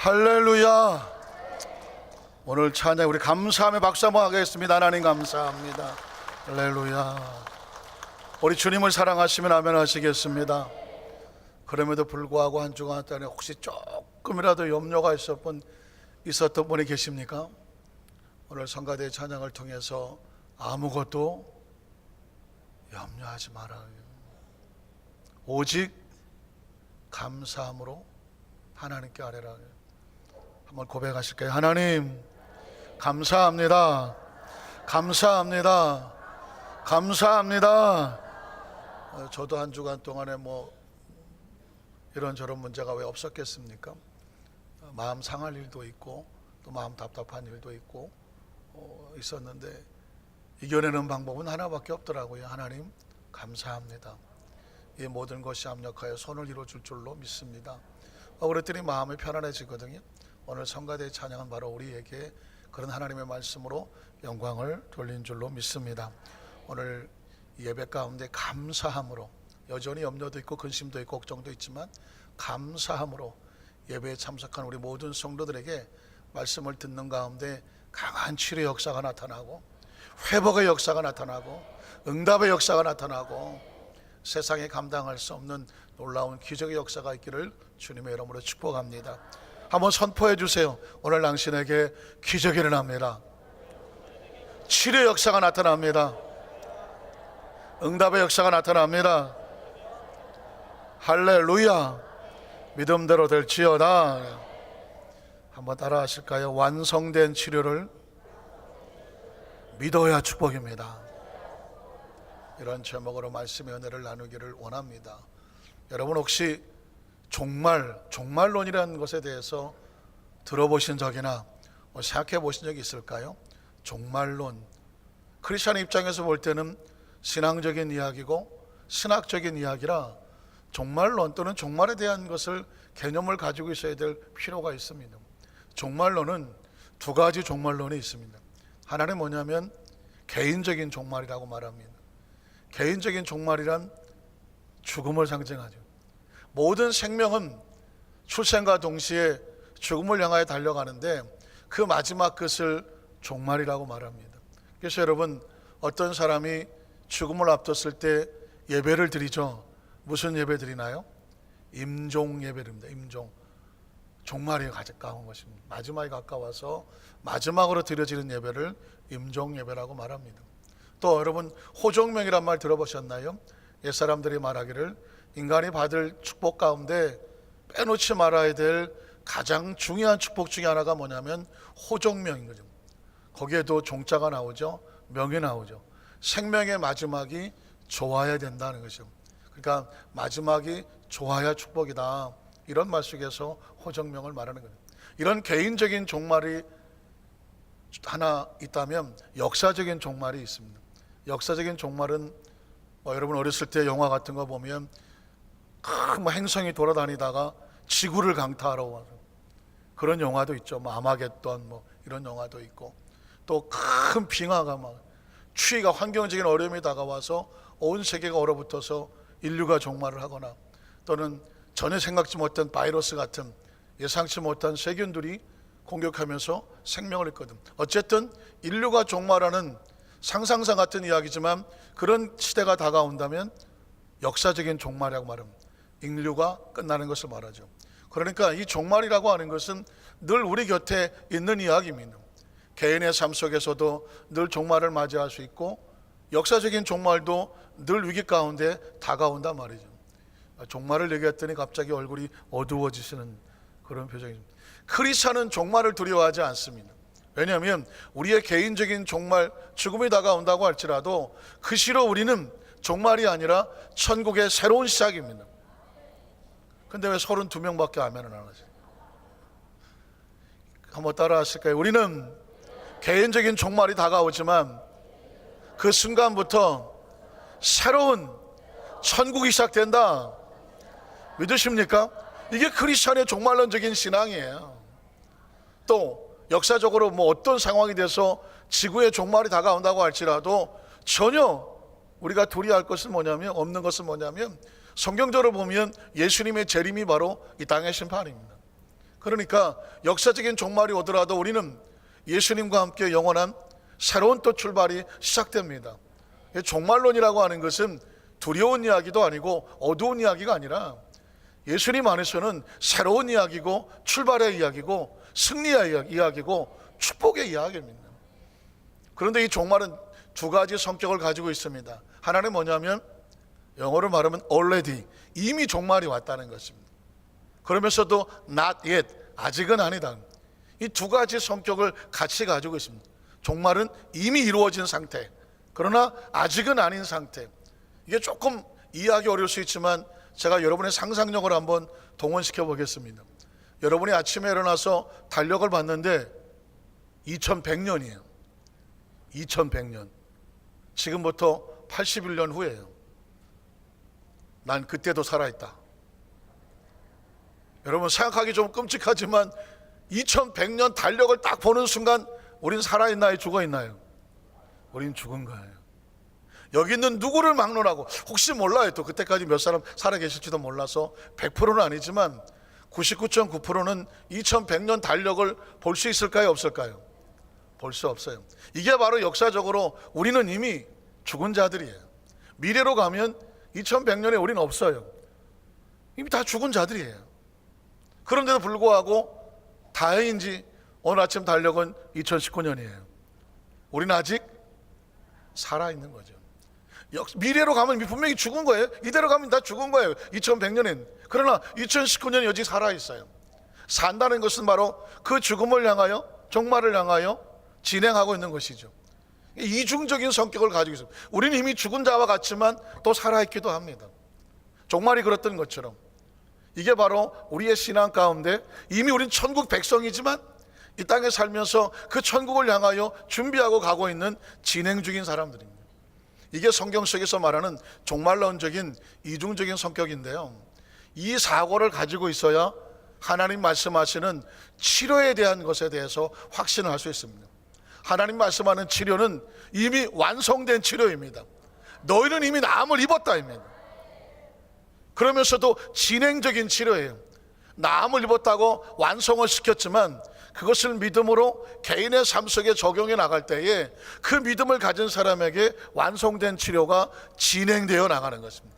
할렐루야. 오늘 찬양 우리 감사함의 박수 한번 하겠습니다. 하나님 감사합니다. 할렐루야. 우리 주님을 사랑하시면 아멘 하시겠습니다. 그럼에도 불구하고 한 주간 동안에 혹시 조금이라도 염려가 있었던 분이 계십니까? 오늘 성가대 찬양을 통해서 아무것도 염려하지 말아요. 오직 감사함으로 하나님께 아뢰라. 한번 고백하실까요? 하나님 감사합니다. 감사합니다. 감사합니다. 저도 한 주간 동안에 이런저런 문제가 왜 없었겠습니까? 마음 상할 일도 있고 또 마음 답답한 일도 있고 있었는데 이겨내는 방법은 하나밖에 없더라고요. 하나님 감사합니다. 이 모든 것이 합력하여 손을 이루어줄 줄로 믿습니다. 그랬더니 마음이 편안해지거든요. 오늘 성가대의 찬양은 바로 우리에게 그런 하나님의 말씀으로 영광을 돌린 줄로 믿습니다. 오늘 예배 가운데 감사함으로, 여전히 염려도 있고 근심도 있고 걱정도 있지만 감사함으로 예배에 참석한 우리 모든 성도들에게 말씀을 듣는 가운데 강한 치료의 역사가 나타나고 회복의 역사가 나타나고 응답의 역사가 나타나고 세상에 감당할 수 없는 놀라운 기적의 역사가 있기를 주님의 이름으로 축복합니다. 한번 선포해 주세요. 오늘 당신에게 기적이 일어납니다. 치료의 역사가 나타납니다. 응답의 역사가 나타납니다. 할렐루야. 믿음대로 될지어다. 한번 따라 하실까요? 완성된 치료를 믿어야 축복입니다. 이런 제목으로 말씀의 은혜를 나누기를 원합니다. 여러분 혹시 종말론이라는 것에 대해서 들어보신 적이나 생각해 보신 적이 있을까요? 종말론, 크리스천 입장에서 볼 때는 신앙적인 이야기고 신학적인 이야기라 종말론 또는 종말에 대한 것을 개념을 가지고 있어야 될 필요가 있습니다. 종말론은 두 가지 종말론이 있습니다. 하나는 뭐냐면 개인적인 종말이라고 말합니다. 개인적인 종말이란 죽음을 상징하죠. 모든 생명은 출생과 동시에 죽음을 향하여 달려가는데 그 마지막 끝을 종말이라고 말합니다. 그래서 여러분 어떤 사람이 죽음을 앞뒀을 때 예배를 드리죠. 무슨 예배 드리나요? 임종 예배 드립니다. 임종. 종말이 가까운 것입니다. 마지막이 가까워서 마지막으로 드려지는 예배를 임종 예배라고 말합니다. 또 여러분 호종명이란 말 들어보셨나요? 옛사람들이 말하기를 인간이 받을 축복 가운데 빼놓지 말아야 될 가장 중요한 축복 중에 하나가 뭐냐면 호종명인 거죠. 거기에도 종자가 나오죠. 명이 나오죠. 생명의 마지막이 좋아야 된다는 거죠. 그러니까 마지막이 좋아야 축복이다. 이런 말 속에서 호종명을 말하는 거예요. 이런 개인적인 종말이 하나 있다면 역사적인 종말이 있습니다. 역사적인 종말은 여러분 어렸을 때 영화 같은 거 보면 큰 행성이 돌아다니다가 지구를 강타하러 와서 그런 영화도 있죠. 아마겟돈 이런 영화도 있고 또 큰 빙하가 추위가 환경적인 어려움이 다가와서 온 세계가 얼어붙어서 인류가 종말을 하거나 또는 전혀 생각지 못한 바이러스 같은 예상치 못한 세균들이 공격하면서 생명을 잃거든. 어쨌든 인류가 종말하는 상상상 같은 이야기지만 그런 시대가 다가온다면 역사적인 종말이라고 말합니다. 인류가 끝나는 것을 말하죠. 그러니까 이 종말이라고 하는 것은 늘 우리 곁에 있는 이야기입니다. 개인의 삶 속에서도 늘 종말을 맞이할 수 있고 역사적인 종말도 늘 위기 가운데 다가온단 말이죠. 종말을 얘기했더니 갑자기 얼굴이 어두워지시는 그런 표정입니다. 크리스찬은 종말을 두려워하지 않습니다. 왜냐하면 우리의 개인적인 종말, 죽음이 다가온다고 할지라도 그 시로 우리는 종말이 아니라 천국의 새로운 시작입니다. 근데 왜 32명밖에 아멘을 안 하세요? 한번 따라 하실까요? 우리는 개인적인 종말이 다가오지만 그 순간부터 새로운 천국이 시작된다. 믿으십니까? 이게 크리스천의 종말론적인 신앙이에요. 또 역사적으로 어떤 상황이 돼서 지구의 종말이 다가온다고 할지라도 전혀 우리가 두려워할 것은 뭐냐면 없는 것은 뭐냐면 성경적으로 보면 예수님의 재림이 바로 이 땅의 심판입니다. 그러니까 역사적인 종말이 오더라도 우리는 예수님과 함께 영원한 새로운 또 출발이 시작됩니다. 종말론이라고 하는 것은 두려운 이야기도 아니고 어두운 이야기가 아니라 예수님 안에서는 새로운 이야기고 출발의 이야기고 승리의 이야기고 축복의 이야기입니다. 그런데 이 종말은 두 가지 성격을 가지고 있습니다. 하나는 뭐냐면 영어로 말하면 already, 이미 종말이 왔다는 것입니다. 그러면서도 not yet, 아직은 아니다. 이 두 가지 성격을 같이 가지고 있습니다. 종말은 이미 이루어진 상태, 그러나 아직은 아닌 상태. 이게 조금 이해하기 어려울 수 있지만 제가 여러분의 상상력을 한번 동원시켜 보겠습니다. 여러분이 아침에 일어나서 달력을 봤는데 2100년이에요. 2100년. 지금부터 81년 후예요. 난 그때도 살아있다. 여러분 생각하기 좀 끔찍하지만 2100년 달력을 딱 보는 순간 우린 살아있나요? 죽어있나요? 우린 죽은 거예요. 여기 있는 누구를 막론하고 혹시 몰라요. 또 그때까지 몇 사람 살아계실지도 몰라서 100%는 아니지만 99.9%는 2100년 달력을 볼 수 있을까요? 없을까요? 볼 수 없어요. 이게 바로 역사적으로 우리는 이미 죽은 자들이에요. 미래로 가면 2100년에 우리는 없어요. 이미 다 죽은 자들이에요. 그런데도 불구하고 다행인지 오늘 아침 달력은 2019년이에요. 우리는 아직 살아있는 거죠. 미래로 가면 분명히 죽은 거예요. 이대로 가면 다 죽은 거예요. 2100년엔. 그러나 2019년이 여지 살아있어요. 산다는 것은 바로 그 죽음을 향하여, 종말을 향하여 진행하고 있는 것이죠. 이중적인 성격을 가지고 있습니다. 우리는 이미 죽은 자와 같지만 또 살아있기도 합니다. 종말이 그렇던 것처럼 이게 바로 우리의 신앙 가운데 이미 우린 천국 백성이지만 이 땅에 살면서 그 천국을 향하여 준비하고 가고 있는 진행 중인 사람들입니다. 이게 성경 속에서 말하는 종말론적인 이중적인 성격인데요, 이 사고를 가지고 있어야 하나님 말씀하시는 치료에 대한 것에 대해서 확신을 할 수 있습니다. 하나님 말씀하는 치료는 이미 완성된 치료입니다. 너희는 이미 나음을 입었다입니다. 그러면서도 진행적인 치료예요. 나음을 입었다고 완성을 시켰지만 그것을 믿음으로 개인의 삶 속에 적용해 나갈 때에 그 믿음을 가진 사람에게 완성된 치료가 진행되어 나가는 것입니다.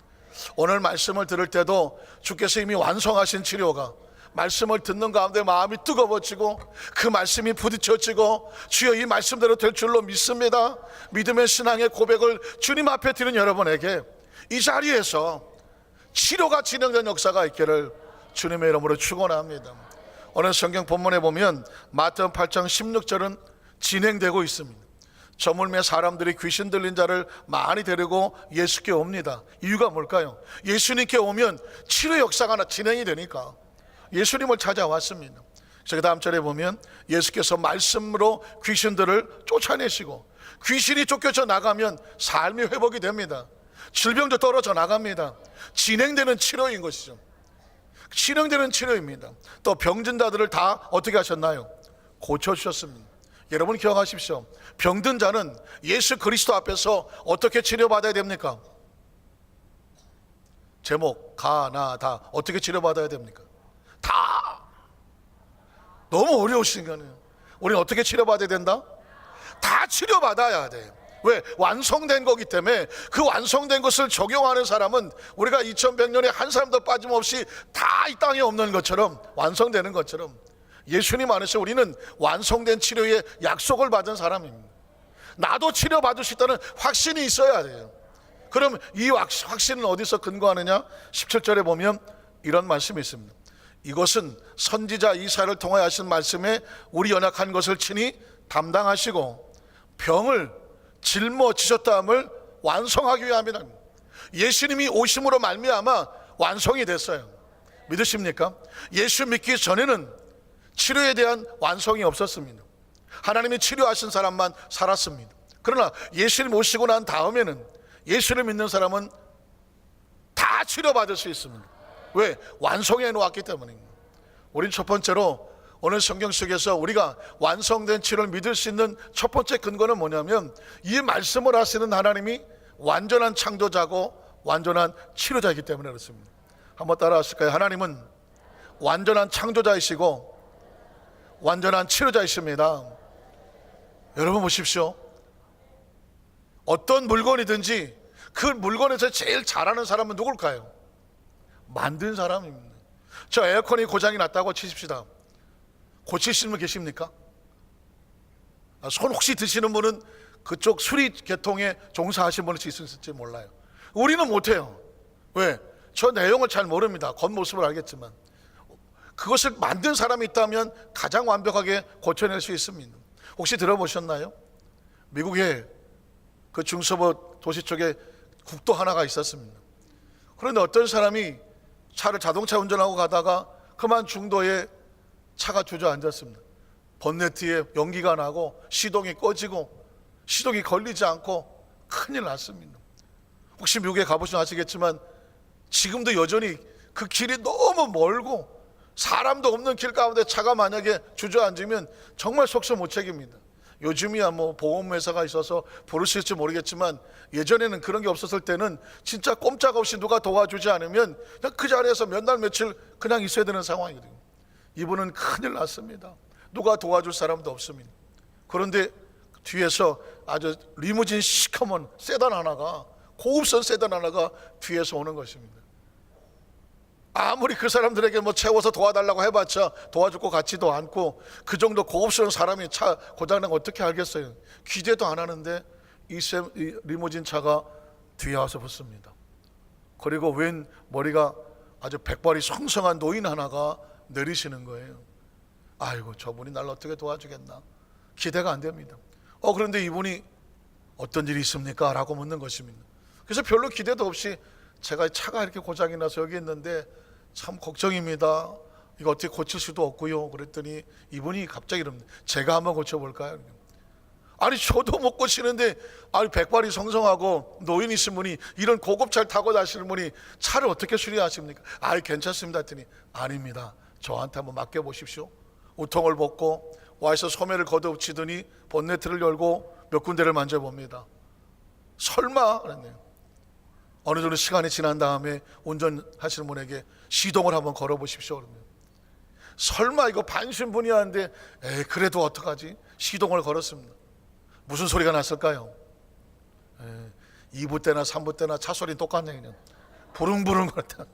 오늘 말씀을 들을 때도 주께서 이미 완성하신 치료가 말씀을 듣는 가운데 마음이 뜨거워지고 그 말씀이 부딪혀지고 주여 이 말씀대로 될 줄로 믿습니다. 믿음의 신앙의 고백을 주님 앞에 드리는 여러분에게 이 자리에서 치료가 진행된 역사가 있기를 주님의 이름으로 축원합니다. 오늘 성경 본문에 보면 마태복음 8장 16절은 진행되고 있습니다. 저물매 사람들이 귀신 들린 자를 많이 데리고 예수께 옵니다. 이유가 뭘까요? 예수님께 오면 치료 역사가 진행이 되니까 예수님을 찾아왔습니다. 그래서 그 다음 절에 보면 예수께서 말씀으로 귀신들을 쫓아내시고 귀신이 쫓겨져 나가면 삶이 회복이 됩니다. 질병도 떨어져 나갑니다. 진행되는 치료인 것이죠. 진행되는 치료입니다. 또 병든 자들을 다 어떻게 하셨나요? 고쳐주셨습니다. 여러분 기억하십시오. 병든 자는 예수 그리스도 앞에서 어떻게 치료받아야 됩니까? 제목 가나다 어떻게 치료받아야 됩니까? 다 너무 어려우신 거네요. 우리는 어떻게 치료받아야 된다? 다 치료받아야 돼. 왜? 완성된 거기 때문에 그 완성된 것을 적용하는 사람은 우리가 2100년에 한 사람도 빠짐없이 다 이 땅에 없는 것처럼 완성되는 것처럼 예수님 안에서 우리는 완성된 치료의 약속을 받은 사람입니다. 나도 치료받을 수 있다는 확신이 있어야 돼요. 그럼 이 확신은 어디서 근거하느냐? 17절에 보면 이런 말씀이 있습니다. 이것은 선지자 이사야를 통하여 하신 말씀에 우리 연약한 것을 친히 담당하시고 병을 짊어지셨다함을 완성하기 위함이다. 예수님이 오심으로 말미암아 완성이 됐어요. 믿으십니까? 예수 믿기 전에는 치료에 대한 완성이 없었습니다. 하나님이 치료하신 사람만 살았습니다. 그러나 예수님 오시고 난 다음에는 예수를 믿는 사람은 다 치료받을 수 있습니다. 왜? 완성해 놓았기 때문입니다. 우린 첫 번째로 오늘 성경 속에서 우리가 완성된 치료를 믿을 수 있는 첫 번째 근거는 뭐냐면 이 말씀을 하시는 하나님이 완전한 창조자고 완전한 치료자이기 때문에 그렇습니다. 한번 따라 하실까요? 하나님은 완전한 창조자이시고 완전한 치료자이십니다. 여러분 보십시오. 어떤 물건이든지 그 물건에서 제일 잘하는 사람은 누굴까요? 만든 사람입니다. 저 에어컨이 고장이 났다고 치십시다. 고치시는 분 계십니까? 손 혹시 드시는 분은 그쪽 수리 계통에 종사하신 분일 수 있을지 몰라요. 우리는 못해요. 왜? 저 내용을 잘 모릅니다. 겉모습을 알겠지만 그것을 만든 사람이 있다면 가장 완벽하게 고쳐낼 수 있습니다. 혹시 들어보셨나요? 미국에 그 중서부 도시 쪽에 국도 하나가 있었습니다. 그런데 어떤 사람이 자동차 운전하고 가다가 그만 중도에 차가 주저앉았습니다. 번네트에 연기가 나고 시동이 꺼지고 시동이 걸리지 않고 큰일 났습니다. 혹시 미국에 가보시면 아시겠지만 지금도 여전히 그 길이 너무 멀고 사람도 없는 길 가운데 차가 만약에 주저앉으면 정말 속수무책입니다. 요즘이야 뭐 보험회사가 있어서 부르실지 모르겠지만 예전에는 그런 게 없었을 때는 진짜 꼼짝없이 누가 도와주지 않으면 그냥 그 자리에서 몇 날 며칠 그냥 있어야 되는 상황이거든요. 이분은 큰일 났습니다. 누가 도와줄 사람도 없습니다. 그런데 뒤에서 아주 리무진 시커먼 세단 하나가, 고급선 세단 하나가 뒤에서 오는 것입니다. 아무리 그 사람들에게 뭐 채워서 도와달라고 해봤자 도와줄 것 같지도 않고, 그 정도 고급스러운 사람이 차 고장난 거 어떻게 알겠어요? 기대도 안 하는데 이 리무진 차가 뒤에 와서 붙습니다. 그리고 웬 머리가 아주 백발이 성성한 노인 하나가 내리시는 거예요. 아이고, 저분이 날 어떻게 도와주겠나, 기대가 안 됩니다. 그런데 이분이 어떤 일이 있습니까? 라고 묻는 것입니다. 그래서 별로 기대도 없이 제가 차가 이렇게 고장이 나서 여기 있는데 참 걱정입니다. 이거 어떻게 고칠 수도 없고요. 그랬더니 이분이 갑자기 이럽니다. 제가 한번 고쳐볼까요? 아니, 저도 못 고치는데, 아니, 백발이 성성하고 노인이신 분이, 이런 고급차를 타고 다니시는 분이 차를 어떻게 수리하십니까? 아니, 괜찮습니다 했더니, 아닙니다, 저한테 한번 맡겨보십시오. 우통을 벗고 와서 소매를 걷어붙이더니 본네트를 열고 몇 군데를 만져봅니다. 설마 그랬네요. 어느 정도 시간이 지난 다음에 운전하시는 분에게 시동을 한번 걸어보십시오 그러면, 설마 이거 반신분이한데 그래도 어떡하지? 시동을 걸었습니다. 무슨 소리가 났을까요? 2부 때나 3부 때나 차 소리는 똑같네. 그냥 부릉부릉 거렸다.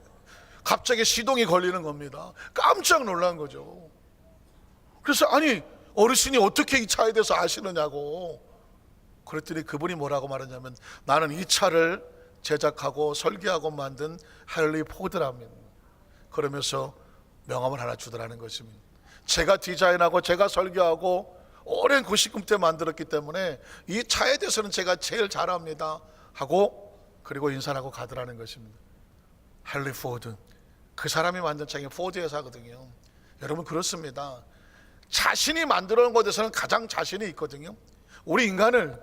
갑자기 시동이 걸리는 겁니다. 깜짝 놀란 거죠. 그래서 아니, 어르신이 어떻게 이 차에 대해서 아시느냐고 그랬더니 그분이 뭐라고 말하냐면, 나는 이 차를 제작하고 설계하고 만든 헨리 포드랍니다. 그러면서 명함을 하나 주더라는 것입니다. 제가 디자인하고 제가 설계하고 오랜 구식금 때 만들었기 때문에 이 차에 대해서는 제가 제일 잘합니다 하고, 그리고 인사를 하고 가더라는 것입니다. 헨리 포드, 그 사람이 만든 차가 포드 회사거든요. 여러분, 그렇습니다. 자신이 만들어 놓은 것에서는 가장 자신이 있거든요. 우리 인간을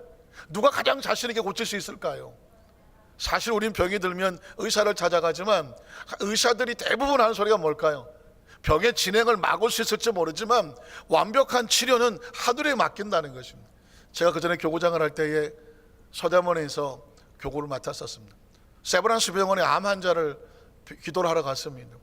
누가 가장 자신 있게 고칠 수 있을까요? 사실 우린 병이 들면 의사를 찾아가지만 의사들이 대부분 하는 소리가 뭘까요? 병의 진행을 막을 수 있을지 모르지만 완벽한 치료는 하늘에 맡긴다는 것입니다. 제가 그전에 교구장을 할 때에 서대문에서 교구를 맡았었습니다. 세브란스 병원에 암 환자를 기도를 하러 갔습니다.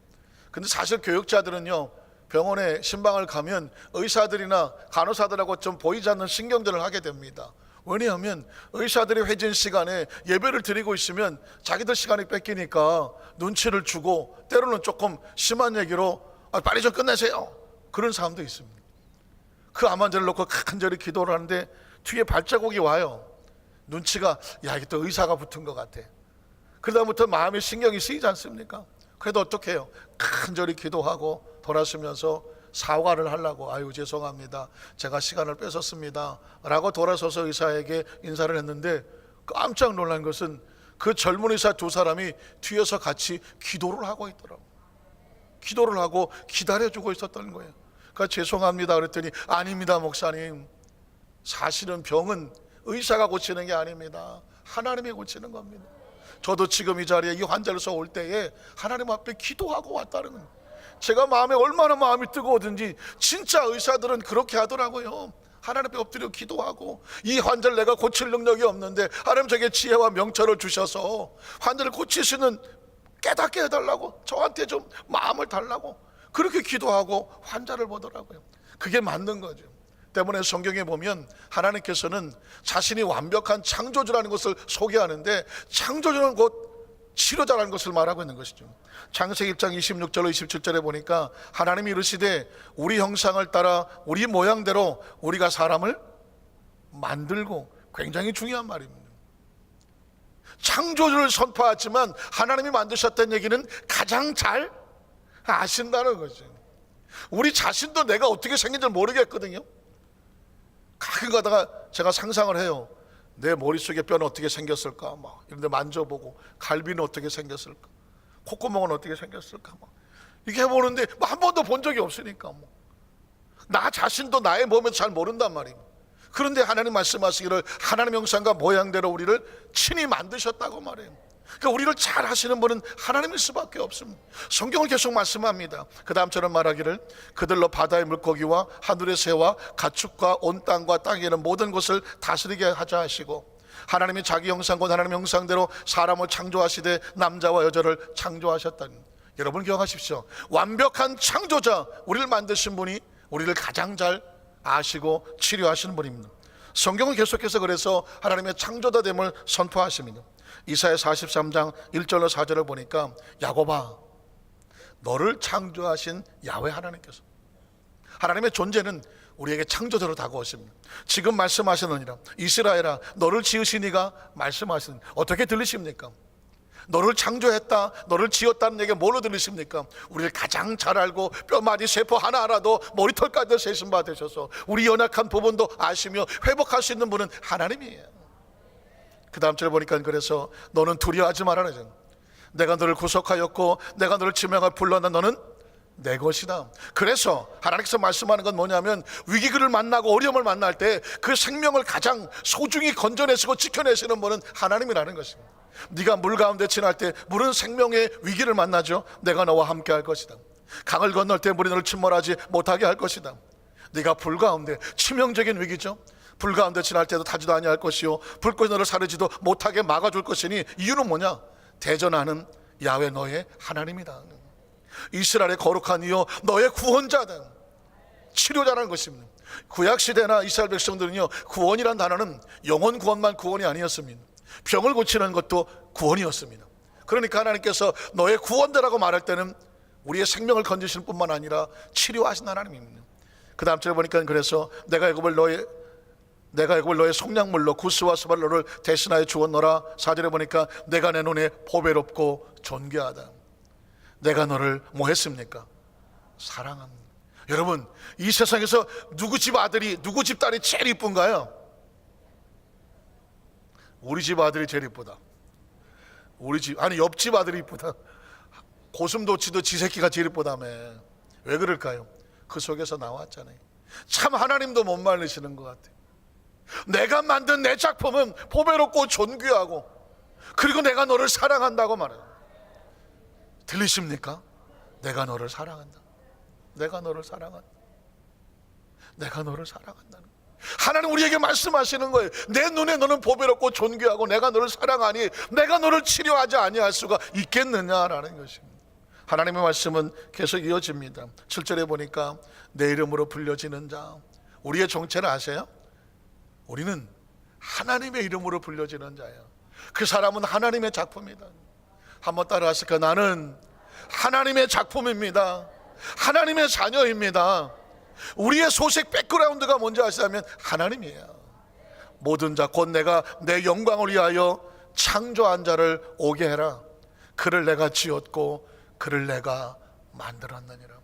근데 사실 교육자들은요, 병원에 신방을 가면 의사들이나 간호사들하고 좀 보이지 않는 신경전을 하게 됩니다. 왜냐하면 의사들이 회진 시간에 예배를 드리고 있으면 자기들 시간이 뺏기니까 눈치를 주고, 때로는 조금 심한 얘기로 빨리 좀 끝내세요, 그런 사람도 있습니다. 그 암 환자를 놓고 간절히 기도를 하는데 뒤에 발자국이 와요. 눈치가, 야, 이게 또 의사가 붙은 것 같아. 그다음부터 마음에 신경이 쓰이지 않습니까? 그래도 어떻게 해요? 간절히 기도하고 돌아서면서 사과를 하려고, 아유 죄송합니다, 제가 시간을 뺏었습니다 라고 돌아서서 의사에게 인사를 했는데, 깜짝 놀란 것은 그 젊은 의사 두 사람이 뒤에서 같이 기도를 하고 있더라고요. 기도를 하고 기다려주고 있었던 거예요. 그러니까 죄송합니다 그랬더니, 아닙니다 목사님, 사실은 병은 의사가 고치는 게 아닙니다, 하나님이 고치는 겁니다. 저도 지금 이 자리에 이 환자를 올 때에 하나님 앞에 기도하고 왔다는 거예요. 제가 마음에 얼마나 마음이 뜨거웠든지 진짜 의사들은 그렇게 하더라고요. 하나님 앞에 엎드려 기도하고, 이 환자를 내가 고칠 능력이 없는데 하나님 저에게 지혜와 명철을 주셔서 환자를 고칠 수 있는 깨닫게 해달라고, 저한테 좀 마음을 달라고, 그렇게 기도하고 환자를 보더라고요. 그게 맞는 거죠. 때문에 성경에 보면 하나님께서는 자신이 완벽한 창조주라는 것을 소개하는데, 창조주는 곧 치료자라는 것을 말하고 있는 것이죠. 창세기 1장 26절로 27절에 보니까 하나님이 이르시되 우리 형상을 따라 우리 모양대로 우리가 사람을 만들고, 굉장히 중요한 말입니다. 창조주를 선포하지만 하나님이 만드셨다는 얘기는 가장 잘 아신다는 거죠. 우리 자신도 내가 어떻게 생긴지 모르겠거든요. 가끔 가다가 제가 상상을 해요. 내 머릿속에 뼈는 어떻게 생겼을까, 막 이런데 만져보고, 갈비는 어떻게 생겼을까, 콧구멍은 어떻게 생겼을까, 막 이렇게 해보는데 한 번도 본 적이 없으니까 나 자신도 나의 몸에서 잘 모른단 말이에요. 그런데 하나님 말씀하시기를 하나님 형상과 모양대로 우리를 친히 만드셨다고 말해요. 그러니까 우리를 잘 하시는 분은 하나님일 수밖에 없습니다. 성경을 계속 말씀합니다. 그 다음처럼 말하기를 그들로 바다의 물고기와 하늘의 새와 가축과 온 땅과 땅에 있는 모든 것을 다스리게 하자 하시고, 하나님이 자기 형상과 하나님 형상대로 사람을 창조하시되 남자와 여자를 창조하셨다니. 여러분 기억하십시오. 완벽한 창조자, 우리를 만드신 분이 우리를 가장 잘 아시고 치료하시는 분입니다. 성경은 계속해서 그래서 하나님의 창조자됨을 선포하십니다. 이사야 43장 1절로 4절을 보니까 야곱아, 너를 창조하신 야훼 하나님께서, 하나님의 존재는 우리에게 창조자로 다가오십니다. 지금 말씀하시느니라 이스라엘아, 너를 지으신 이가 말씀하시는, 어떻게 들리십니까? 너를 창조했다, 너를 지었다는 얘기가 뭘로 들리십니까? 우리를 가장 잘 알고 뼈마디 세포 하나하나도 머리털까지 세신 바 되셔서 우리 연약한 부분도 아시며 회복할 수 있는 분은 하나님이에요. 그 다음 절에 보니까 그래서 너는 두려워하지 말아라. 내가 너를 구속하였고 내가 너를 지명하여 불렀나 너는 내 것이다. 그래서 하나님께서 말씀하는 건 뭐냐면, 위기를 만나고 어려움을 만날 때 그 생명을 가장 소중히 건져내시고 지켜내시는 분은 하나님이라는 것입니다. 네가 물 가운데 지날 때 물은 생명의 위기를 만나죠. 내가 너와 함께 할 것이다. 강을 건널 때 물이 너를 침몰하지 못하게 할 것이다. 네가 불 가운데, 치명적인 위기죠. 불 가운데 지날 때도 타지도 아니할 것이요 불꽃이 너를 사르지도 못하게 막아줄 것이니, 이유는 뭐냐? 대전하는 야훼 너의 하나님이다. 이스라엘의 거룩한 이요 너의 구원자다, 치료자라는 것입니다. 구약시대나 이스라엘 백성들은요, 구원이란 단어는 영혼 구원만 구원이 아니었습니다. 병을 고치는 것도 구원이었습니다. 그러니까 하나님께서 너의 구원자라고 말할 때는 우리의 생명을 건지실 뿐만 아니라 치료하신 하나님입니다. 그 다음 절에 보니까 그래서 내가 애굽을 너의 속량물로 구스와 스바를 너를 대신하여 주었노라. 4절에 보니까 내가 내 눈에 보배롭고 존귀하다. 내가 너를 뭐 했습니까? 사랑합니다. 여러분, 이 세상에서 누구 집 아들이, 누구 집 딸이 제일 이쁜가요? 우리 집 아들이 제일 이쁘다. 우리 집, 아니 옆집 아들이 이쁘다. 고슴도치도 지 새끼가 제일 이쁘다며. 왜 그럴까요? 그 속에서 나왔잖아요. 참 하나님도 못 말리시는 것 같아요. 내가 만든 내 작품은 보배롭고 존귀하고, 그리고 내가 너를 사랑한다고 말해요. 들리십니까? 내가 너를 사랑한다. 내가 너를 사랑한다. 내가 너를 사랑한다는, 하나님 우리에게 말씀하시는 거예요. 내 눈에 너는 보배롭고 존귀하고 내가 너를 사랑하니 내가 너를 치료하지 아니할 수가 있겠느냐라는 것입니다. 하나님의 말씀은 계속 이어집니다. 7절에 보니까 내 이름으로 불려지는 자, 우리의 정체를 아세요? 우리는 하나님의 이름으로 불려지는 자예요. 그 사람은 하나님의 작품이다. 한번 따라 하실까? 나는 하나님의 작품입니다. 하나님의 자녀입니다. 우리의 소식 백그라운드가 뭔지 아시다면 하나님이에요. 모든 자 곧 내가 내 영광을 위하여 창조한 자를 오게 해라. 그를 내가 지었고 그를 내가 만들었느니라.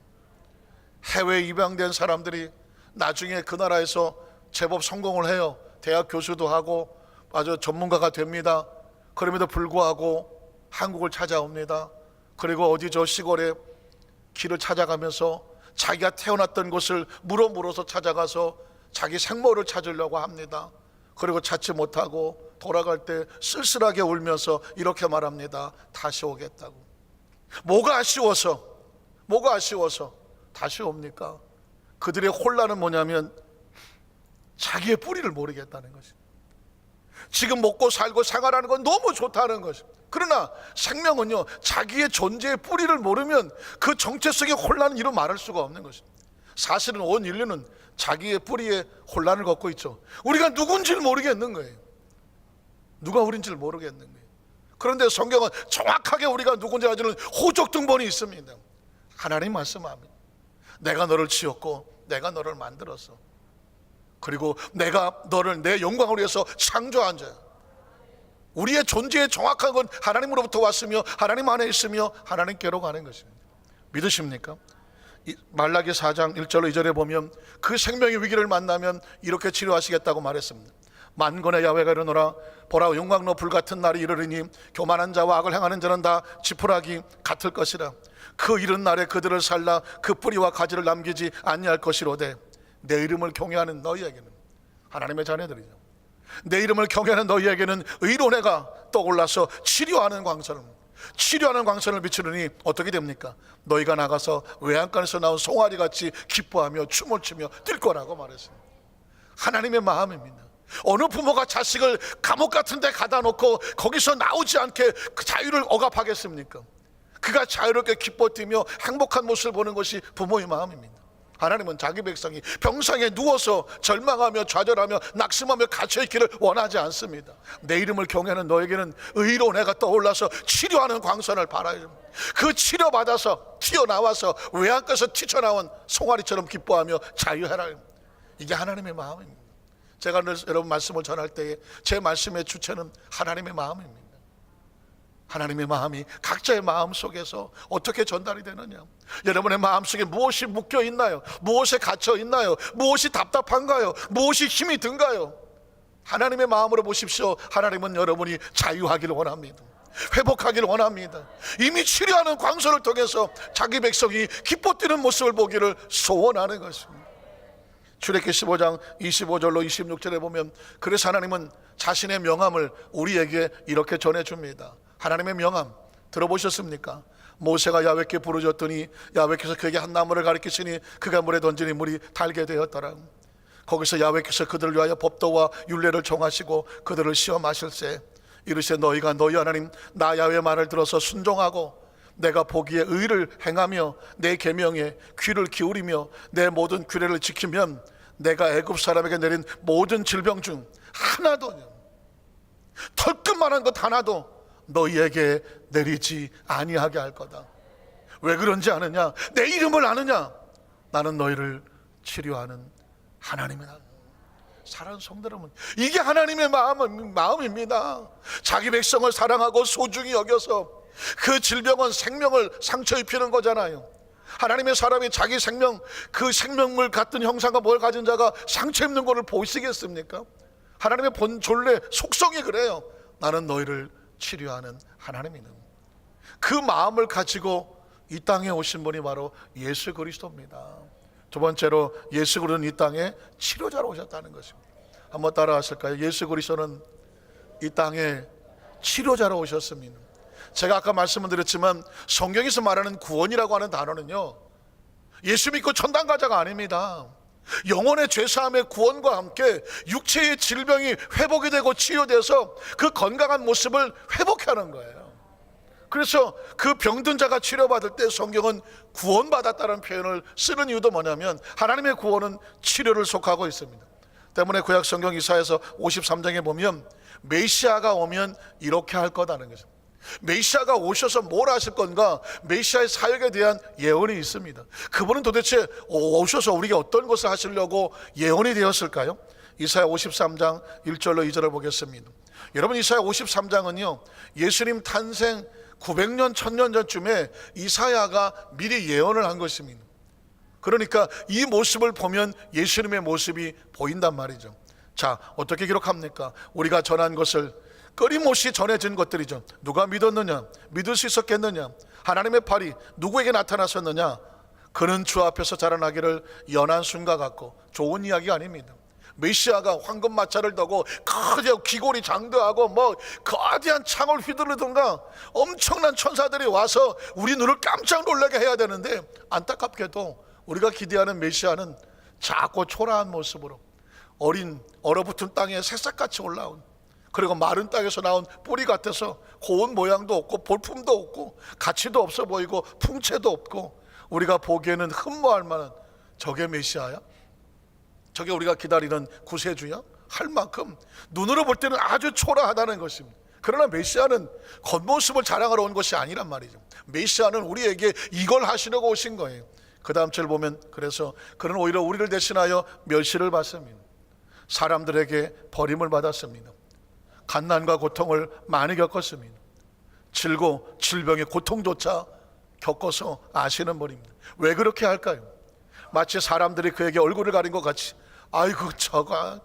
해외 입양된 사람들이 나중에 그 나라에서 제법 성공을 해요. 대학 교수도 하고 아주 전문가가 됩니다. 그럼에도 불구하고 한국을 찾아옵니다. 그리고 어디 저 시골에 길을 찾아가면서 자기가 태어났던 곳을 물어서 찾아가서 자기 생모를 찾으려고 합니다. 그리고 찾지 못하고 돌아갈 때 쓸쓸하게 울면서 이렇게 말합니다. 다시 오겠다고. 뭐가 아쉬워서 다시 옵니까? 그들의 혼란은 뭐냐면 자기의 뿌리를 모르겠다는 것입니다. 지금 먹고 살고 생활하는 건 너무 좋다는 것입니다. 그러나 생명은요, 자기의 존재의 뿌리를 모르면 그 정체성의 혼란은 이루 말할 수가 없는 것입니다. 사실은 온 인류는 자기의 뿌리에 혼란을 겪고 있죠. 우리가 누군지를 모르겠는 거예요. 누가 우린지를 모르겠는 거예요. 그런데 성경은 정확하게 우리가 누군지 알려주는 호족등본이 있습니다. 하나님 말씀합니다. 내가 너를 지었고 내가 너를 만들었어. 그리고 내가 너를 내 영광을 위해서 창조한 자야. 우리의 존재의 정확한 건 하나님으로부터 왔으며 하나님 안에 있으며 하나님께로 가는 것입니다. 믿으십니까? 말라기 4장 1절로 2절에 보면 그 생명의 위기를 만나면 이렇게 치료하시겠다고 말했습니다. 만군의 야훼가 이르노라, 보라 영광로 불같은 날이 이르리니 교만한 자와 악을 행하는 자는 다 지푸라기 같을 것이라. 그 이른 날에 그들을 살라 그 뿌리와 가지를 남기지 아니할 것이로되 내 이름을 경외하는 너희에게는, 하나님의 자녀들이죠, 내 이름을 경외하는 너희에게는 의로운해가 떠올라서 치료하는 광선을 비추느니 어떻게 됩니까? 너희가 나가서 외양간에서 나온 송아리같이 기뻐하며 춤을 추며 뛸 거라고 말했습니다. 하나님의 마음입니다. 어느 부모가 자식을 감옥 같은 데 가다 놓고 거기서 나오지 않게 그 자유를 억압하겠습니까? 그가 자유롭게 기뻐 뛰며 행복한 모습을 보는 것이 부모의 마음입니다. 하나님은 자기 백성이 병상에 누워서 절망하며 좌절하며 낙심하며 갇혀있기를 원하지 않습니다. 내 이름을 경외하는 너에게는 의로운 해가 떠올라서 치료하는 광선을 발하여 그 치료받아서 튀어나와서 외양간에서 튀쳐나온 송아리처럼 기뻐하며 자유해라. 이게 하나님의 마음입니다. 제가 늘 여러분 말씀을 전할 때에 제 말씀의 주체는 하나님의 마음입니다. 하나님의 마음이 각자의 마음 속에서 어떻게 전달이 되느냐, 여러분의 마음 속에 무엇이 묶여 있나요? 무엇에 갇혀 있나요? 무엇이 답답한가요? 무엇이 힘이 든가요? 하나님의 마음으로 보십시오. 하나님은 여러분이 자유하기를 원합니다. 회복하기를 원합니다. 이미 치료하는 광선을 통해서 자기 백성이 기뻐 뛰는 모습을 보기를 소원하는 것입니다. 출애굽기 15장 25절로 26절에 보면 그래서 하나님은 자신의 명함을 우리에게 이렇게 전해줍니다. 하나님의 명함 들어보셨습니까? 모세가 야훼께 부르짖더니 야훼께서 그에게 한 나무를 가리키시니 그가 물에 던지니 물이 달게 되었더라. 거기서 야훼께서 그들을 위하여 법도와 율례를 정하시고 그들을 시험하실세 이르시되 너희가 너희 하나님 나 야훼의 말을 들어서 순종하고 내가 보기에 의를 행하며 내 계명에 귀를 기울이며 내 모든 규례를 지키면 내가 애굽 사람에게 내린 모든 질병 중 하나도, 털끝만한 것 하나도 너희에게 내리지 아니하게 할 거다. 왜 그런지 아느냐? 내 이름을 아느냐? 나는 너희를 치료하는 하나님이다. 사랑하는 성도 여러분, 이게 하나님의 마음입니다. 자기 백성을 사랑하고 소중히 여겨서 그 질병은 생명을 상처 입히는 거잖아요. 하나님의 사람이 자기 생명, 그 생명을 같은 형상과 뭘 가진 자가 상처 입는 것을 보시겠습니까? 하나님의 본존재 속성이 그래요. 나는 너희를 치료하는 하나님이다. 그 마음을 가지고 이 땅에 오신 분이 바로 예수 그리스도입니다. 두 번째로 예수 그리스도는 이 땅에 치료자로 오셨다는 것입니다. 한번 따라 하실까요? 예수 그리스도는 이 땅에 치료자로 오셨습니다. 제가 아까 말씀을 드렸지만 성경에서 말하는 구원이라고 하는 단어는요, 예수 믿고 천당 가자가 아닙니다. 영혼의 죄사함의 구원과 함께 육체의 질병이 회복이 되고 치유돼서 그 건강한 모습을 회복하는 거예요. 그래서 그 병든 자가 치료받을 때 성경은 구원받았다는 표현을 쓰는 이유도 뭐냐면 하나님의 구원은 치료를 속하고 있습니다. 때문에 구약 성경 이사야서 53장에 보면 메시아가 오면 이렇게 할 거다는 거죠. 메시아가 오셔서 뭘 하실 건가? 메시아의 사역에 대한 예언이 있습니다. 그분은 도대체 오셔서 우리에게 어떤 것을 하시려고 예언이 되었을까요? 이사야 53장 1절로 2절을 보겠습니다. 여러분, 이사야 53장은요 예수님 탄생 900년 1000년 전쯤에 이사야가 미리 예언을 한 것입니다. 그러니까 이 모습을 보면 예수님의 모습이 보인단 말이죠. 자, 어떻게 기록합니까? 우리가 전한 것을 끊임없이 전해진 것들이죠. 누가 믿었느냐? 믿을 수 있었겠느냐? 하나님의 팔이 누구에게 나타났었느냐? 그는 주 앞에서 자라나기를 연한 순과 같고, 좋은 이야기가 아닙니다. 메시아가 황금 마차를 타고 거대한 귀골이 장대하고 뭐 거대한 창을 휘두르든가 엄청난 천사들이 와서 우리 눈을 깜짝 놀라게 해야 되는데, 안타깝게도 우리가 기대하는 메시아는 작고 초라한 모습으로 얼어붙은 땅에 새싹같이 올라온 그리고 마른 땅에서 나온 뿌리 같아서 고운 모양도 없고 볼품도 없고 가치도 없어 보이고 풍채도 없고 우리가 보기에는 흠모할 만한 저게 메시아야? 저게 우리가 기다리는 구세주야? 할 만큼 눈으로 볼 때는 아주 초라하다는 것입니다. 그러나 메시아는 겉모습을 자랑하러 온 것이 아니란 말이죠. 메시아는 우리에게 이걸 하시려고 오신 거예요. 그 다음 절 보면 그래서 그는 오히려 우리를 대신하여 멸시를 받습니다. 사람들에게 버림을 받았습니다. 갓난과 고통을 많이 겪었습니다. 질병의 고통조차 겪어서 아시는 분입니다. 왜 그렇게 할까요? 마치 사람들이 그에게 얼굴을 가린 것 같이 아이고 저가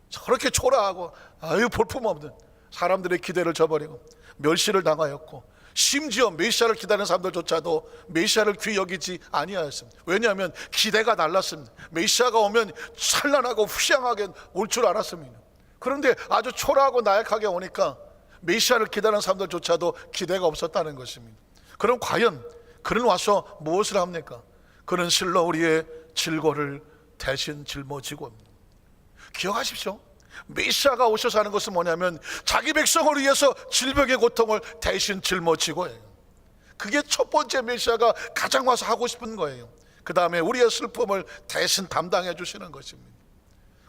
저렇게 초라하고 아유 볼품없는 사람들의 기대를 저버리고 멸시를 당하였고 심지어 메시아를 기다리는 사람들조차도 메시아를 귀히 여기지 아니하였습니다. 왜냐하면 기대가 달랐습니다. 메시아가 오면 찬란하고 후시하게 올 줄 알았습니다. 그런데 아주 초라하고 나약하게 오니까 메시아를 기다리는 사람들조차도 기대가 없었다는 것입니다. 그럼 과연 그는 와서 무엇을 합니까? 그는 실로 우리의 질고를 대신 짊어지고 옵니다. 기억하십시오. 메시아가 오셔서 하는 것은 뭐냐면 자기 백성을 위해서 질병의 고통을 대신 짊어지고 해요. 그게 첫 번째 메시아가 가장 와서 하고 싶은 거예요. 그 다음에 우리의 슬픔을 대신 담당해 주시는 것입니다.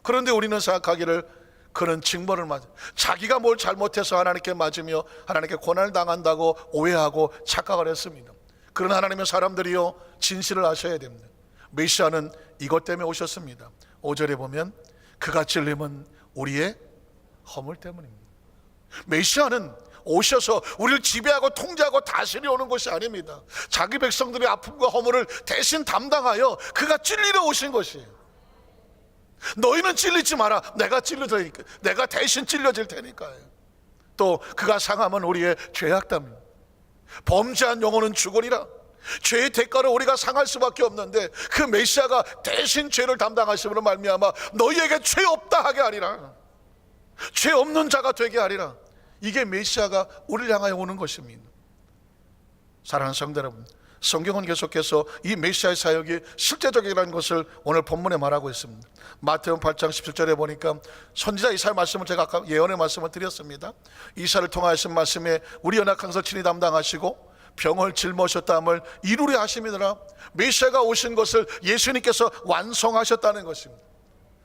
그런데 우리는 생각하기를 그는 징벌을 맞아 자기가 뭘 잘못해서 하나님께 맞으며 하나님께 고난을 당한다고 오해하고 착각을 했습니다. 그러나 하나님의 사람들이요 진실을 아셔야 됩니다. 메시아는 이것 때문에 오셨습니다. 5절에 보면 그가 찔림은 우리의 허물 때문입니다. 메시아는 오셔서 우리를 지배하고 통제하고 다스려 오는 것이 아닙니다. 자기 백성들의 아픔과 허물을 대신 담당하여 그가 찔리러 오신 것이에요. 너희는 찔리지 마라. 내가 찔릴 테니까, 내가 대신 찔려질 테니까요. 또 그가 상함은 우리의 죄악담입니다. 범죄한 영혼은 죽으리라. 죄의 대가를 우리가 상할 수밖에 없는데 그 메시아가 대신 죄를 담당하심으로 말미암아 너희에게 죄 없다 하게 하리라. 죄 없는 자가 되게 하리라. 이게 메시아가 우리를 향하여 오는 것입니다. 사랑하는 성도 여러분, 성경은 계속해서 이 메시아의 사역이 실제적이라는 것을 오늘 본문에 말하고 있습니다. 마태복음 8장 17절에 보니까 선지자 이사야 말씀을 제가 아까 예언의 말씀을 드렸습니다. 이사를 통하신 말씀에 우리 연약 강설 친히 담당하시고 병을 짊어졌다함을 이루려 하심이더라. 메시아가 오신 것을 예수님께서 완성하셨다는 것입니다.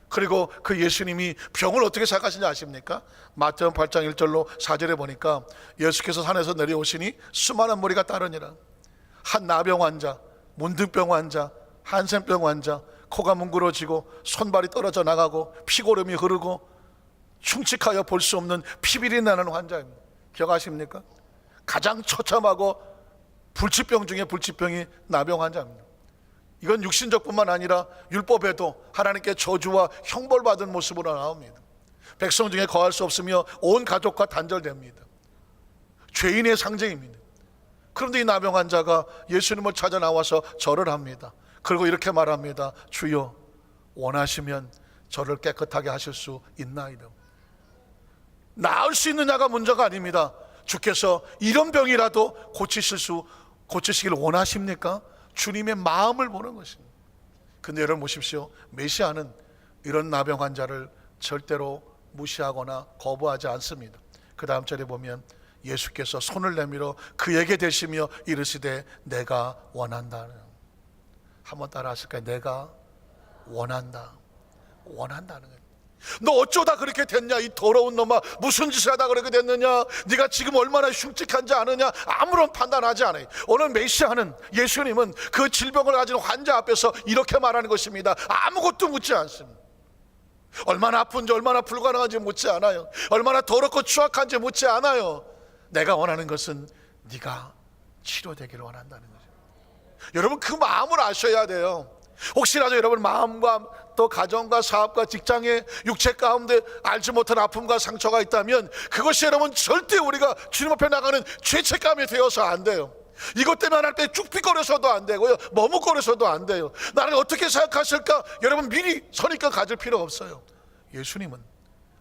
그리고 그 예수님이 병을 어떻게 시작하신지 아십니까? 마태복음 8장 1절로 4절에 보니까 예수께서 산에서 내려오시니 수많은 무리가 따르니라. 한 나병 환자, 문둥병 환자, 한센병 환자, 코가 뭉그러지고 손발이 떨어져 나가고 피고름이 흐르고 충직하여 볼 수 없는 피비린내 나는 환자입니다. 기억하십니까? 가장 처참하고 불치병 중에 불치병이 나병 환자입니다. 이건 육신적뿐만 아니라 율법에도 하나님께 저주와 형벌받은 모습으로 나옵니다. 백성 중에 거할 수 없으며 온 가족과 단절됩니다. 죄인의 상징입니다. 그런데 이 나병 환자가 예수님을 찾아 나와서 절을 합니다. 그리고 이렇게 말합니다. 주여 원하시면 저를 깨끗하게 하실 수 있나이다. 나을 수 있느냐가 문제가 아닙니다. 주께서 이런 병이라도 고치시길 원하십니까? 주님의 마음을 보는 것입니다. 근데 여러분 보십시오. 메시아는 이런 나병 환자를 절대로 무시하거나 거부하지 않습니다. 그 다음 절에 보면 예수께서 손을 내밀어 그에게 대시며 이르시되 내가 원한다. 한번 따라 하실까요? 내가 원한다. 원한다는 거예요. 너 어쩌다 그렇게 됐냐? 이 더러운 놈아, 무슨 짓을 하다 그렇게 됐느냐? 네가 지금 얼마나 흉측한지 아느냐? 아무런 판단하지 않아요. 오늘 메시아는, 예수님은 그 질병을 가진 환자 앞에서 이렇게 말하는 것입니다. 아무것도 묻지 않습니다. 얼마나 아픈지, 얼마나 불가능한지 묻지 않아요. 얼마나 더럽고 추악한지 묻지 않아요. 내가 원하는 것은 네가 치료되기를 원한다는 거죠. 여러분 그 마음을 아셔야 돼요. 혹시라도 여러분 마음과 또 가정과 사업과 직장에 육체 가운데 알지 못한 아픔과 상처가 있다면 그것이 여러분 절대 우리가 주님 앞에 나가는 죄책감이 되어서 안 돼요. 이것 때문에 하나님께 쭉삐거려서도 안 되고요, 머뭇거려서도 안 돼요. 나를 어떻게 생각하실까? 여러분 미리 선입견 가질 필요 없어요. 예수님은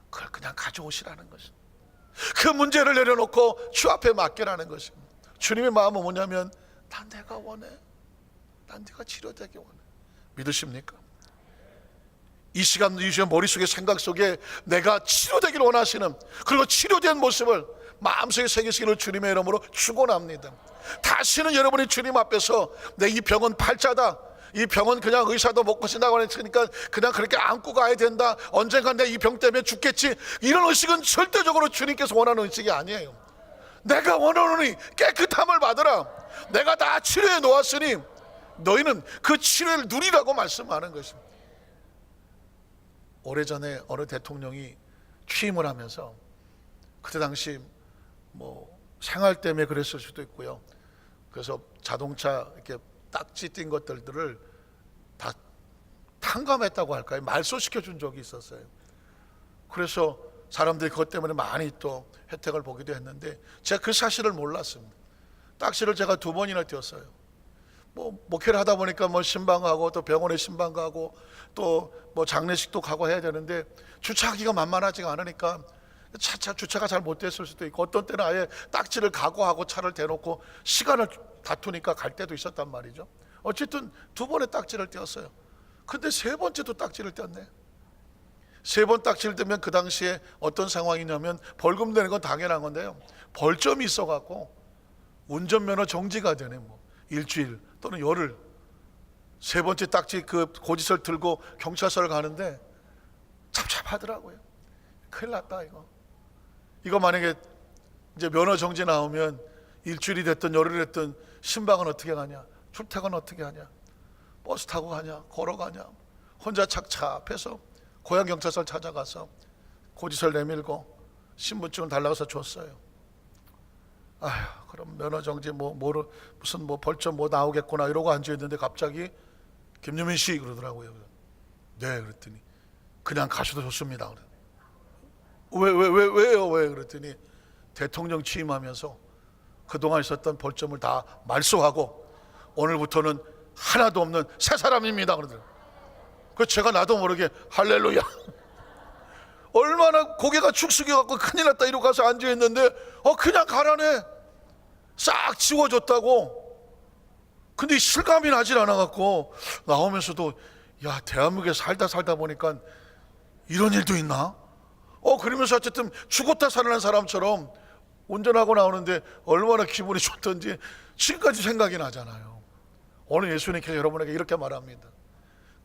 그걸 그냥 가져오시라는 것입니다. 그 문제를 내려놓고 주 앞에 맡기라는 것입니다. 주님의 마음은 뭐냐면 난 내가 원해, 난 네가 치료되게 원해. 믿으십니까? 이 시간 머릿속에 생각 속에 내가 치료되기를 원하시는, 그리고 치료된 모습을 마음속에 새기시기를 주님의 이름으로 축원합니다. 다시는 여러분이 주님 앞에서 내 이 병은 팔자다, 이 병은 그냥 의사도 못 고친다고 했으니까 그냥 그렇게 안고 가야 된다, 언젠간 내 이 병 때문에 죽겠지, 이런 의식은 절대적으로 주님께서 원하는 의식이 아니에요. 내가 원하노니 깨끗함을 받으라, 내가 다 치료해 놓았으니 너희는 그 치료를 누리라고 말씀하는 것입니다. 오래전에 어느 대통령이 취임을 하면서, 그때 당시 뭐 생활 때문에 그랬을 수도 있고요, 그래서 자동차 이렇게 딱지 띈 것들을 다 탕감했다고 할까요? 말소시켜 준 적이 있었어요. 그래서 사람들이 그것 때문에 많이 또 혜택을 보기도 했는데, 제가 그 사실을 몰랐습니다. 딱지를 제가 2번이나 띄었어요. 뭐 목회를 하다 보니까 뭐 신방 가고 또 병원에 신방 가고 또 뭐 장례식도 가고 해야 되는데 주차하기가 만만하지가 않으니까 차차 주차가 잘 못 됐을 수도 있고, 어떤 때는 아예 딱지를 각오하고 차를 대놓고 시간을 다투니까 갈 때도 있었단 말이죠. 어쨌든 2번의 딱지를 띄었어요. 근데 3번째도 딱지를 띄었네. 3번 딱지를 떼면 그 당시에 어떤 상황이냐면, 벌금 내는 건 당연한 건데요, 벌점이 있어갖고 운전면허 정지가 되네. 뭐 일주일 또는 열흘. 3번째 딱지 그 고지서를 들고 경찰서를 가는데 잡잡하더라고요. 큰일 났다 이거 만약에 이제 면허 정지 나오면 일주일이 됐든 열흘이 됐든 신방은 어떻게 가냐, 출퇴근 어떻게 하냐, 버스 타고 가냐, 걸어가냐, 혼자 착잡해서 고향 경찰서를 찾아가서 고지서를 내밀고 신분증을 달라고서 줬어요. 아휴, 그럼 면허 정지 무슨 벌점 나오겠구나 이러고 앉아있는데 갑자기 김유민 씨 그러더라고요. 네, 그랬더니 그냥 가셔도 좋습니다. 왜요? 그랬더니 대통령 취임하면서 그동안 있었던 벌점을 다 말소하고 오늘부터는 하나도 없는 새 사람입니다. 그러더라고요. 그래서 제가 나도 모르게 할렐루야, 얼마나 고개가 축 숙여갖고 큰일 났다 이러고 가서 앉아있는데 그냥 가라네, 싹 지워줬다고. 근데 실감이 나질 않아갖고 나오면서도, 야, 대한민국에 살다 보니까 이런 일도 있나? 그러면서 어쨌든 죽었다 살아난 사람처럼 운전하고 나오는데 얼마나 기분이 좋던지 지금까지 생각이 나잖아요. 오늘 예수님께서 여러분에게 이렇게 말합니다.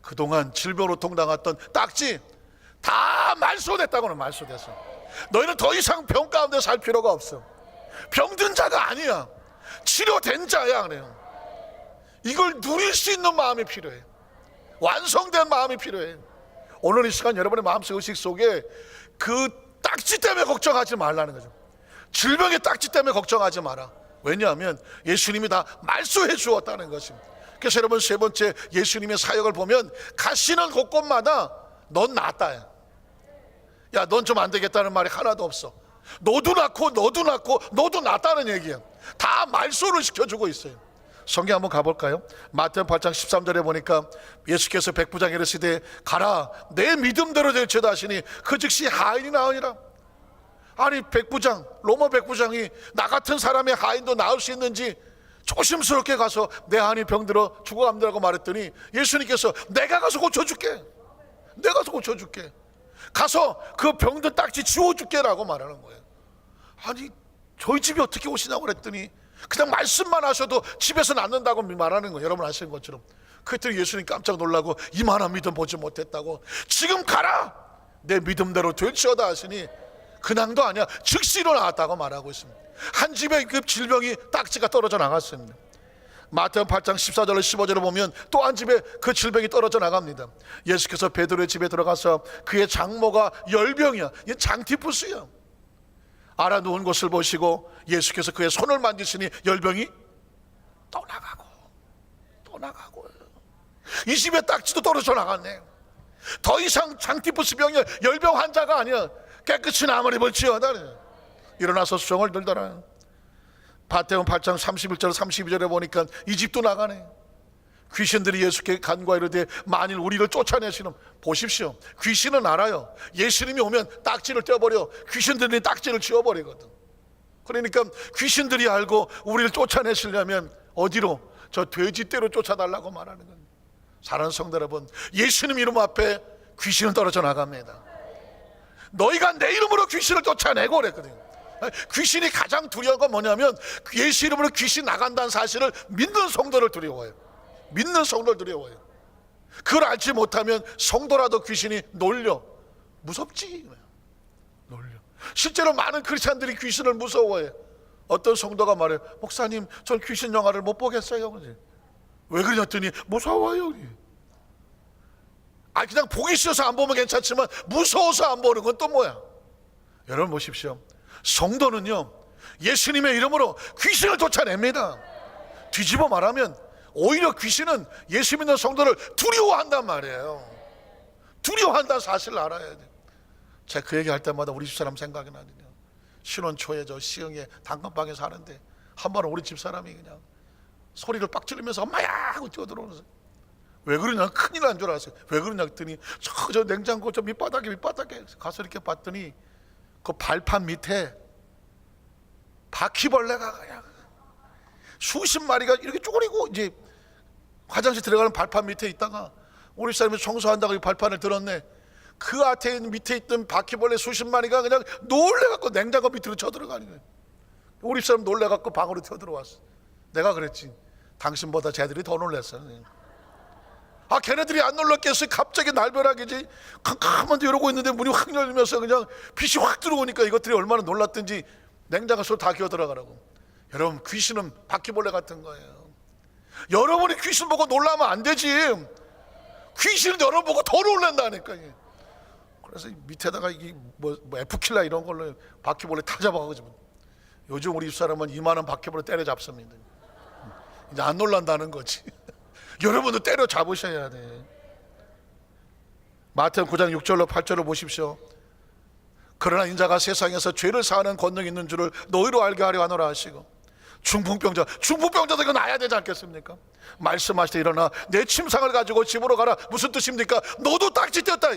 그동안 질병으로 통당했던 딱지 다 말소됐다고는. 말소됐어. 너희는 더 이상 병 가운데 살 필요가 없어. 병든 자가 아니야, 치료된 자야. 그래요. 이걸 누릴 수 있는 마음이 필요해. 완성된 마음이 필요해. 오늘 이 시간 여러분의 마음속 의식 속에 그 딱지 때문에 걱정하지 말라는 거죠. 질병의 딱지 때문에 걱정하지 마라. 왜냐하면 예수님이 다 말소해 주었다는 것입니다. 그래서 여러분, 3번째 예수님의 사역을 보면 가시는 곳곳마다 넌 낫다, 야, 넌 좀 안 되겠다는 말이 하나도 없어. 너도 낫다는 얘기야. 다 말소를 시켜주고 있어요. 성경 한번 가볼까요? 마태복음 8장 13절에 보니까 예수께서 백부장에게 이르시되 가라, 내 믿음대로 될지어다 하시니 그 즉시 하인이 나으니라. 아니, 백부장, 로마 백부장이 나 같은 사람의 하인도 나을 수 있는지 조심스럽게 가서 내 하인이 병들어 죽어간다고 말했더니 예수님께서 내가 가서 고쳐줄게, 가서 그 병든 딱지 지워줄게 라고 말하는 거예요. 아니, 저희 집에 어떻게 오시냐고 그랬더니 그냥 말씀만 하셔도 집에서 낫는다고 말하는 거예요. 여러분 아시는 것처럼. 그랬더니 예수님 깜짝 놀라고 이만한 믿음 보지 못했다고, 지금 가라, 내 믿음대로 될지어다 하시니 그냥도 아니야, 즉시 일어나왔다고 말하고 있습니다. 한 집에 그 질병이 딱지가 떨어져 나갔습니다. 마태복음 8장 14절로 15절을 보면 또 한 집에 그 질병이 떨어져 나갑니다. 예수께서 베드로의 집에 들어가서 그의 장모가 열병이야, 이 장티푸스야, 알아 누운 것을 보시고 예수께서 그의 손을 만지시니 열병이 또 나가고 이 집에 딱지도 떨어져 나갔네. 더 이상 장티푸스 병이 열병 환자가 아니야. 깨끗이 나무를 볼지어다. 일어나서 수종을 들더라. 마태복음 8장 31절 32절에 보니까 이 집도 나가네. 귀신들이 예수께 간구하 이르되 만일 우리를 쫓아내시는, 보십시오, 귀신은 알아요. 예수님이 오면 딱지를 떼어버려. 귀신들이 딱지를 지워버리거든. 그러니까 귀신들이 알고 우리를 쫓아내시려면 어디로? 저 돼지떼로 쫓아달라고 말하는 겁니다. 사랑하는 성도 여러분, 예수님 이름 앞에 귀신은 떨어져 나갑니다. 너희가 내 이름으로 귀신을 쫓아내고 그랬거든요. 귀신이 가장 두려운 건 뭐냐면 예수 이름으로 귀신 나간다는 사실을 믿는 성도를 두려워해요. 믿는 성도를 두려워해요. 그걸 알지 못하면 성도라도 귀신이 놀려. 무섭지. 놀려. 실제로 많은 크리스찬들이 귀신을 무서워해요. 어떤 성도가 말해요. 목사님, 전 귀신 영화를 못 보겠어요. 왜 그러냐더니 무서워요. 그냥 보기 싫어서 안 보면 괜찮지만 무서워서 안 보는 건 또 뭐야? 여러분 보십시오. 성도는요, 예수님의 이름으로 귀신을 쫓아냅니다. 뒤집어 말하면 오히려 귀신은 예수 믿는 성도를 두려워한단 말이에요. 두려워한다는 사실을 알아야 돼요. 제가 그 얘기할 때마다 우리 집사람 생각이 나거든요. 신혼 초에 저 시흥에 단칸방에 사는데 한 번은 우리 집사람이 그냥 소리를 빡 지르면서 엄마야 하고 뛰어들어오면서 왜 그러냐, 큰일 난 줄 알았어요. 왜 그러냐 했더니 저 냉장고 저 밑바닥에 가서 이렇게 봤더니 그 발판 밑에 바퀴벌레가 그냥 수십 마리가 이렇게 쪼그리고 이제 화장실 들어가는 발판 밑에 있다가 우리 사람이 청소한다고 이 발판을 들었네. 그 앞에 밑에 있던 바퀴벌레 수십 마리가 그냥 놀래갖고 냉장고 밑으로 쳐들어가는 거예요. 우리 사람 놀래갖고 방으로 쳐들어왔어. 내가 그랬지, 당신보다 쟤들이 더 놀랬어. 걔네들이 안 놀랐겠어요. 갑자기 날벼락이지 캄캄한데 이러고 있는데 문이 확 열리면서 그냥 빛이 확 들어오니까 이것들이 얼마나 놀랐든지 냉장고 속으로 다 기어 들어가라고. 여러분, 귀신은 바퀴벌레 같은 거예요. 여러분이 귀신 보고 놀라면 안 되지. 귀신은 여러분 보고 더 놀란다니까요. 그래서 밑에다가 이게 뭐 F킬라 이런 걸로 바퀴벌레 다 잡아가지고 요즘 우리 집사람은 이만한 바퀴벌레 때려잡습니다. 이제 안 놀란다는 거지. 여러분도 때려 잡으셔야 돼. 마태복음 9장 6절로 8절을 보십시오. 그러나 인자가 세상에서 죄를 사하는 권능이 있는 줄을 너희로 알게 하려 하노라 하시고, 중풍병자도 이거 나야 되지 않겠습니까? 말씀하시되 일어나 내 침상을 가지고 집으로 가라. 무슨 뜻입니까? 너도 딱지 떼었다.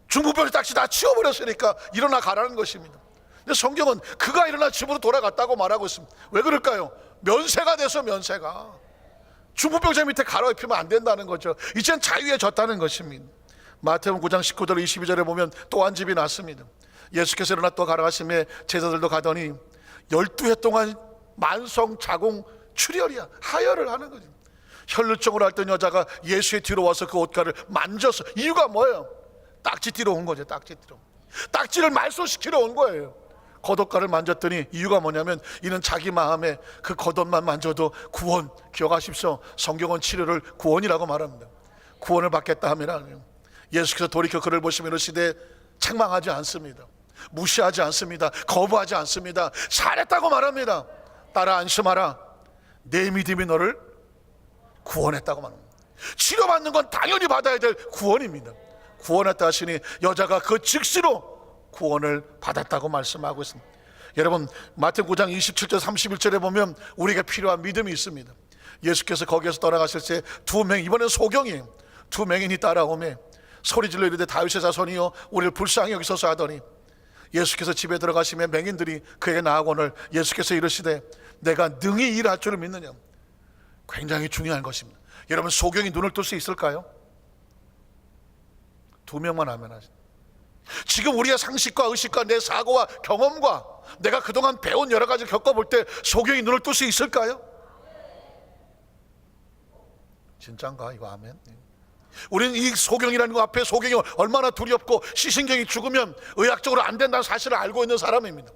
중풍병자 딱지 다 치워버렸으니까 일어나 가라는 것입니다. 근데 성경은 그가 일어나 집으로 돌아갔다고 말하고 있습니다. 왜 그럴까요? 면세가 돼서 면세가 중풍병자 밑에 가로입히면 안 된다는 거죠. 이젠 자유해졌다는 것입니다. 마태복음 9장 19절 22절에 보면 또 한 집이 났습니다. 예수께서 일어나 또 가라가심에 제자들도 가더니 12해 동안 만성 자궁 출혈이야, 하혈을 하는 거죠. 혈루증으로 앓던 여자가 예수의 뒤로 와서 그 옷가를 만졌어. 이유가 뭐예요? 딱지띠러 온 거죠. 딱지를 말소시키러 온 거예요. 겉옷가를 만졌더니 이유가 뭐냐면 이는 자기 마음에 그 겉옷만 만져도 구원, 기억하십시오. 성경은 치료를 구원이라고 말합니다. 구원을 받겠다 하면 예수께서 돌이켜 그를 보시며 이르시되 책망하지 않습니다. 무시하지 않습니다. 거부하지 않습니다. 잘했다고 말합니다. 따라 안심하라. 내 믿음이 너를 구원했다고 말합니다. 치료받는 건 당연히 받아야 될 구원입니다. 구원했다 하시니 여자가 그 즉시로 구원을 받았다고 말씀하고 있습니다. 여러분, 마태복음 9장 27절 31절에 보면 우리가 필요한 믿음이 있습니다. 예수께서 거기에서 떠나가실 때 두 명, 이번엔 소경이에요. 두 맹인이 따라오매 소리질러 이르되 다윗의 자손이여 우리를 불쌍히 여기소서 하더니 예수께서 집에 들어가시며 맹인들이 그에게 나아오늘 예수께서 이르시되 내가 능히 일할 줄을 믿느냐. 굉장히 중요한 것입니다. 여러분, 소경이 눈을 뜰 수 있을까요? 두 명만 하면 하죠. 지금 우리의 상식과 의식과 내 사고와 경험과 내가 그동안 배운 여러 가지를 겪어볼 때 소경이 눈을 뜰 수 있을까요? 진짠가 이거? 아멘. 우리는 이 소경이라는 거 앞에 소경이 얼마나 두렵고 시신경이 죽으면 의학적으로 안 된다는 사실을 알고 있는 사람입니다.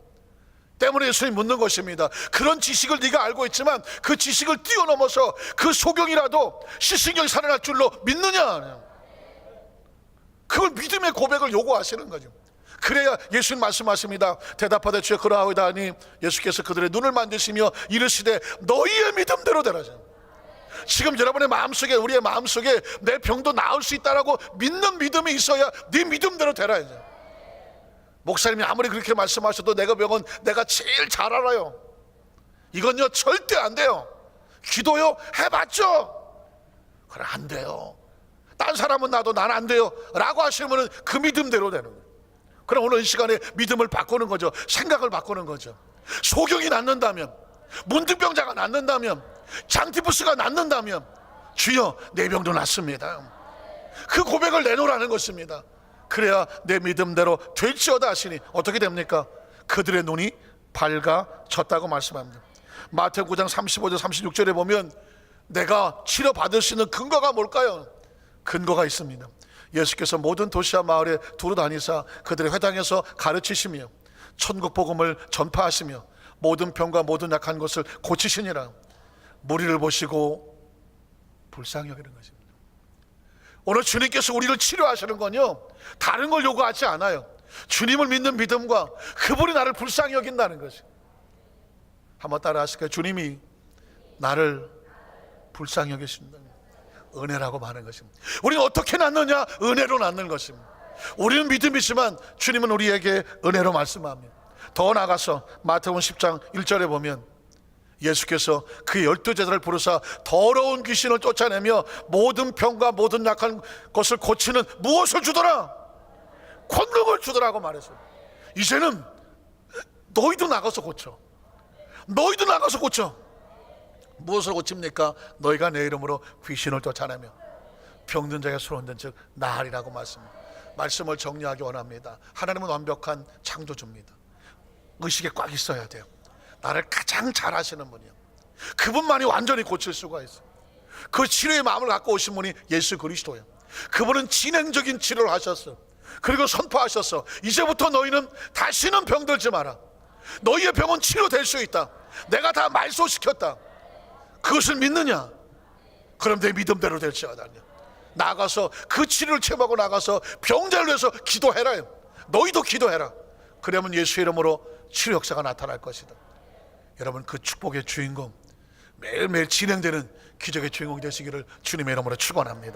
때문에 예수님 묻는 것입니다. 그런 지식을 네가 알고 있지만 그 지식을 뛰어넘어서 그 소경이라도 시신경이 살아날 줄로 믿느냐. 그걸 믿음의 고백을 요구하시는 거죠. 그래야 예수님 말씀하십니다. 대답하되 주여 그러하오이다 하니 예수께서 그들의 눈을 만드시며 이르시되 너희의 믿음대로 되라. 지금 여러분의 마음속에, 우리의 마음속에 내 병도 나을 수 있다라고 믿는 믿음이 있어야 네 믿음대로 되라. 목사님이 아무리 그렇게 말씀하셔도 내가 병은 내가 제일 잘 알아요. 이건요 절대 안 돼요. 기도요 해봤죠. 그래 안 돼요. 딴 사람은 나도 난 안 돼요 라고 하시면 그 믿음대로 되는 거예요. 그럼 오늘 이 시간에 믿음을 바꾸는 거죠. 생각을 바꾸는 거죠. 소경이 낫는다면, 문둥병자가 낫는다면, 장티푸스가 낫는다면 주여 내 병도 낫습니다. 그 고백을 내놓으라는 것입니다. 그래야 내 믿음대로 될지어다 하시니 어떻게 됩니까? 그들의 눈이 밝아졌다고 말씀합니다. 마태복음 9장 35절 36절에 보면 내가 치료받을 수 있는 근거가 뭘까요? 근거가 있습니다. 예수께서 모든 도시와 마을에 두루 다니사 그들의 회당에서 가르치시며 천국 복음을 전파하시며 모든 병과 모든 약한 것을 고치시니라. 무리를 보시고 불쌍히 여기는 것입니다. 오늘 주님께서 우리를 치료하시는 건요, 다른 걸 요구하지 않아요. 주님을 믿는 믿음과 그분이 나를 불쌍히 여긴다는 것이에요. 한번 따라 하실까요? 주님이 나를 불쌍히 여기신다. 은혜라고 말하는 것입니다. 우리는 어떻게 낫느냐? 은혜로 낫는 것입니다. 우리는 믿음이지만 주님은 우리에게 은혜로 말씀합니다. 더 나아가서 마태복음 10장 1절에 보면 예수께서 그 12제자를 부르사 더러운 귀신을 쫓아내며 모든 병과 모든 약한 것을 고치는 무엇을 주더라? 권능을 주더라고 말했어요. 이제는 너희도 나가서 고쳐. 너희도 나가서 고쳐. 무엇을 고칩니까? 너희가 내 이름으로 귀신을 쫓아내며 병든 자가 수론된 즉 나으리라고 말씀을 정리하기 원합니다. 하나님은 완벽한 창조주입니다. 의식에 꽉 있어야 돼요. 나를 가장 잘 아시는 분이요, 그분만이 완전히 고칠 수가 있어요. 그 치료의 마음을 갖고 오신 분이 예수 그리스도예요. 그분은 진행적인 치료를 하셨어요. 그리고 선포하셨어. 이제부터 너희는 다시는 병들지 마라. 너희의 병은 치료될 수 있다. 내가 다 말소시켰다. 그것을 믿느냐? 그럼 내 믿음대로 될지어다. 나가서 그 치료를 체험하고 나가서 병자를 위해서 기도해라요. 너희도 기도해라. 그러면 예수 이름으로 치료 역사가 나타날 것이다. 여러분, 그 축복의 주인공, 매일매일 진행되는 기적의 주인공이 되시기를 주님의 이름으로 축원합니다.